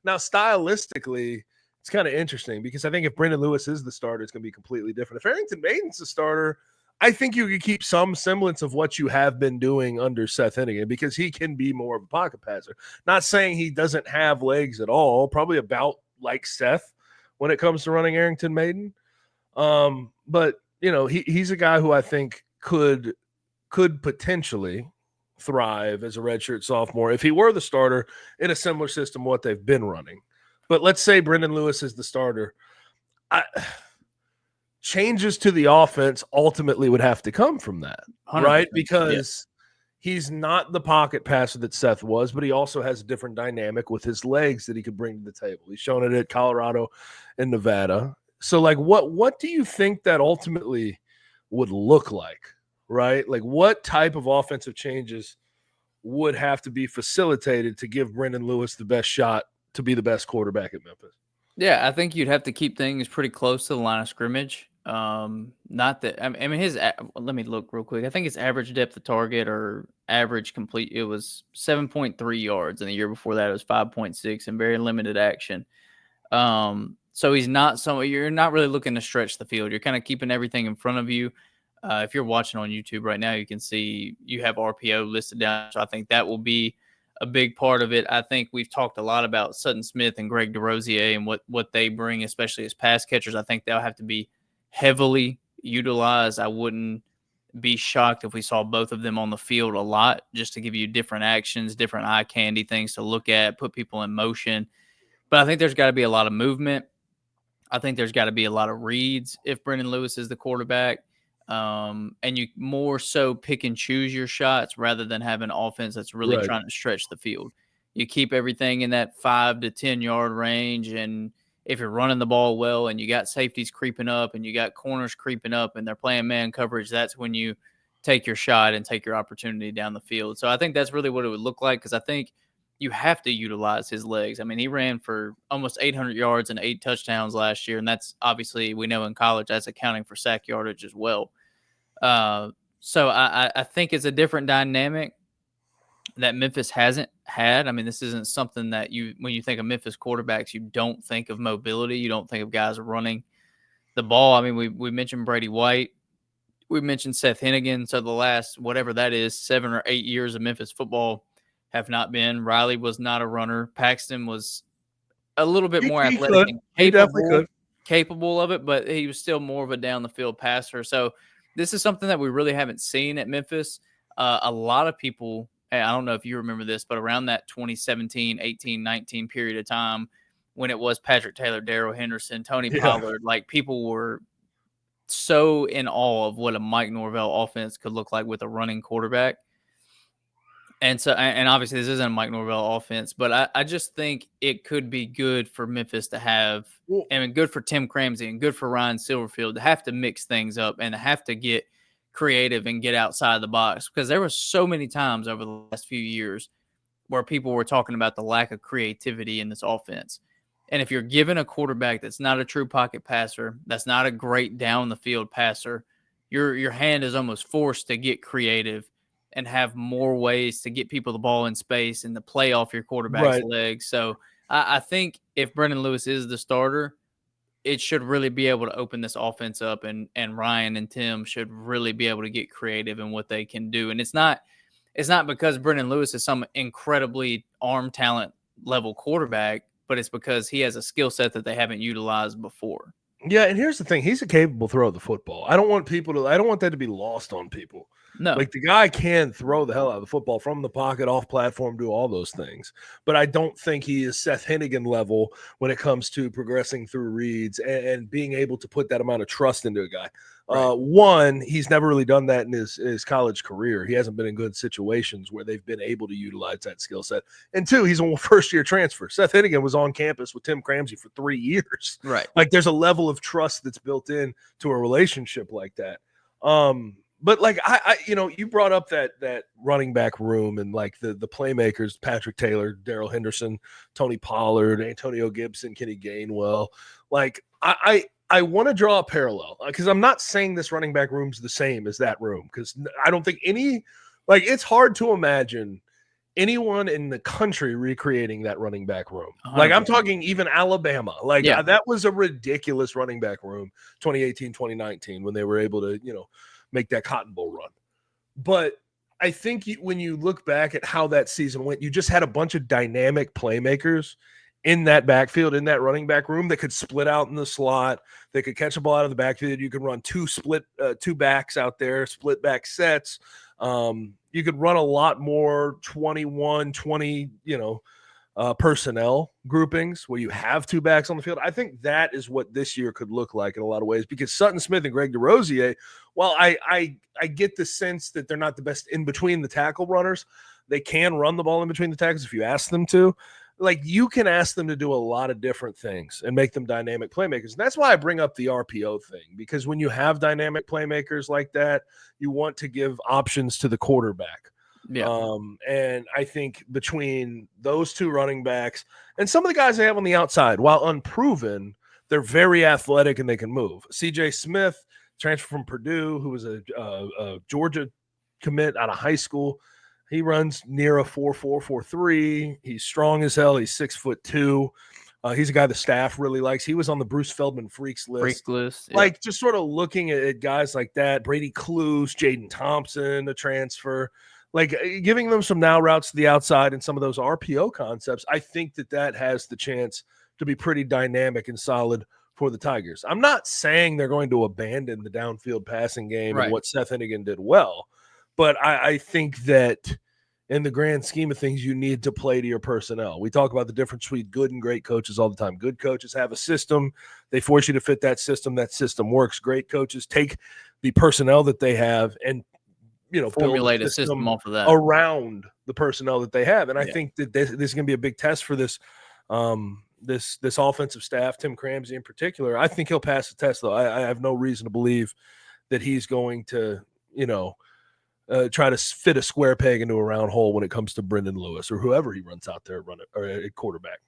Now, stylistically, it's kind of interesting because I think if Brendon Lewis is the starter, it's going to be completely different. If Arrington Maiden's the starter, I think you could keep some semblance of what you have been doing under Seth Henigan because he can be more of a pocket passer. Not saying he doesn't have legs at all, probably about like Seth when it comes to running Arrington Maiden. But, he's a guy who I think could potentially thrive as a redshirt sophomore if he were the starter in a similar system what they've been running. But let's say Brendon Lewis is the starter. Changes to the offense ultimately would have to come from that, right? Because he's not the pocket passer that Seth was, but he also has a different dynamic with his legs that he could bring to the table. He's shown it at Colorado and Nevada. So, like, what do you think that ultimately would look like, right? Like, what type of offensive changes would have to be facilitated to give Brendon Lewis the best shot to be the best quarterback at Memphis? Yeah, I think you'd have to keep things pretty close to the line of scrimmage. Not that I mean his. Let me look real quick. I think his average depth of target or average complete it was 7.3 yards, and the year before that it was 5.6, and very limited action. So he's not you're not really looking to stretch the field. You're kind of keeping everything in front of you. If you're watching on YouTube right now, you can see you have RPO listed down. So I think that will be a big part of it. I think we've talked a lot about Sutton Smith and Greg DeRosier and what they bring, especially as pass catchers. I think they'll have to be heavily utilized. I wouldn't be shocked if we saw both of them on the field a lot, just to give you different actions, different eye candy things to look at, put people in motion. But I think there's got to be a lot of movement. I think there's got to be a lot of reads if Brendon Lewis is the quarterback. And you more so pick and choose your shots rather than have an offense that's really trying to stretch the field. You keep everything in that 5 to 10 yard range. And if you're running the ball well and you got safeties creeping up and you got corners creeping up and they're playing man coverage, that's when you take your shot and take your opportunity down the field. So I think that's really what it would look like, because I think you have to utilize his legs. I mean, he ran for almost 800 yards and 8 touchdowns last year. And that's obviously, we know in college, that's accounting for sack yardage as well. So I think it's a different dynamic that Memphis hasn't had. I mean, this isn't something that when you think of Memphis quarterbacks, you don't think of mobility. You don't think of guys running the ball. I mean, we mentioned Brady White. We mentioned Seth Henigan. So the last, whatever that is, 7 or 8 years of Memphis football have not been. Riley was not a runner. Paxton was a little bit more athletic and capable of it, but he was still more of a down the field passer. So this is something that we really haven't seen at Memphis. A lot of people, I don't know if you remember this, but around that 2017, 18, 19 period of time when it was Patrick Taylor, Darrell Henderson, Tony Pollard, like people were so in awe of what a Mike Norvell offense could look like with a running quarterback. And so, and obviously this isn't a Mike Norvell offense, but I just think it could be good for Memphis to have, and good for Tim Cramsey and good for Ryan Silverfield to have to mix things up and to have to get creative and get outside the box, because there were so many times over the last few years where people were talking about the lack of creativity in this offense. And if you're given a quarterback that's not a true pocket passer, that's not a great down the field passer, your hand is almost forced to get creative and have more ways to get people the ball in space and to play off your quarterback's legs. So I think if Brendon Lewis is the starter, it should really be able to open this offense up, and Ryan and Tim should really be able to get creative in what they can do. And it's not because Brendon Lewis is some incredibly arm talent level quarterback, but it's because he has a skill set that they haven't utilized before. Yeah, and here's the thing. He's a capable thrower of the football. I don't want that to be lost on people. No. Like, the guy can throw the hell out of the football from the pocket, off platform, do all those things. But I don't think he is Seth Henigan level when it comes to progressing through reads and being able to put that amount of trust into a guy. One, he's never really done that in his college career. He hasn't been in good situations where they've been able to utilize that skill set. And two, he's a first-year transfer. Seth Henigan was on campus with Tim Cramsey for 3 years. Right. Like, there's a level of trust that's built in to a relationship like that. But like I you brought up that running back room and like the playmakers, Patrick Taylor, Darrell Henderson, Tony Pollard, Antonio Gibson, Kenny Gainwell. Like I want to draw a parallel, because I'm not saying this running back room's the same as that room, because I don't think it's hard to imagine anyone in the country recreating that running back room. Like, I'm 100%. talking even Alabama. Like, Yeah. that was a ridiculous running back room, 2018, 2019, when they were able to, make that Cotton Bowl run. But I think when you look back at how that season went, you just had a bunch of dynamic playmakers in that backfield, in that running back room that could split out in the slot. They could catch a ball out of the backfield. You could run two backs out there, split back sets. You could run a lot more 21, 20, personnel groupings where you have two backs on the field. I think that is what this year could look like in a lot of ways, because Sutton Smith and Greg DeRosier, while I get the sense that they're not the best in between the tackle runners, they can run the ball in between the tackles if you ask them to. Like, you can ask them to do a lot of different things and make them dynamic playmakers. And that's why I bring up the RPO thing, because when you have dynamic playmakers like that, you want to give options to the quarterback. Yeah. And I think between those two running backs and some of the guys they have on the outside, while unproven, they're very athletic and they can move. CJ Smith, transfer from Purdue, who was a Georgia commit out of high school. He runs near a 4.4, 4.3. He's strong as hell. He's 6'2". He's a guy the staff really likes. He was on the Bruce Feldman Freaks list. Yeah. Like, just sort of looking at guys like that, Brady Cluse, Jaden Thompson, a transfer, like giving them some now routes to the outside and some of those RPO concepts. I think that has the chance to be pretty dynamic and solid for the Tigers. I'm not saying they're going to abandon the downfield passing game and what Seth Henigan did well, but I think that in the grand scheme of things, you need to play to your personnel. We talk about the difference between good and great coaches all the time. Good coaches have a system. They force you to fit that system. That system works. Great coaches take the personnel that they have and, formulate build a system off of that around the personnel that they have. And I think that this is going to be a big test for this this offensive staff, Tim Cramsey in particular. I think he'll pass the test, though. I have no reason to believe that he's going to, try to fit a square peg into a round hole when it comes to Brendon Lewis or whoever he runs out there at quarterback.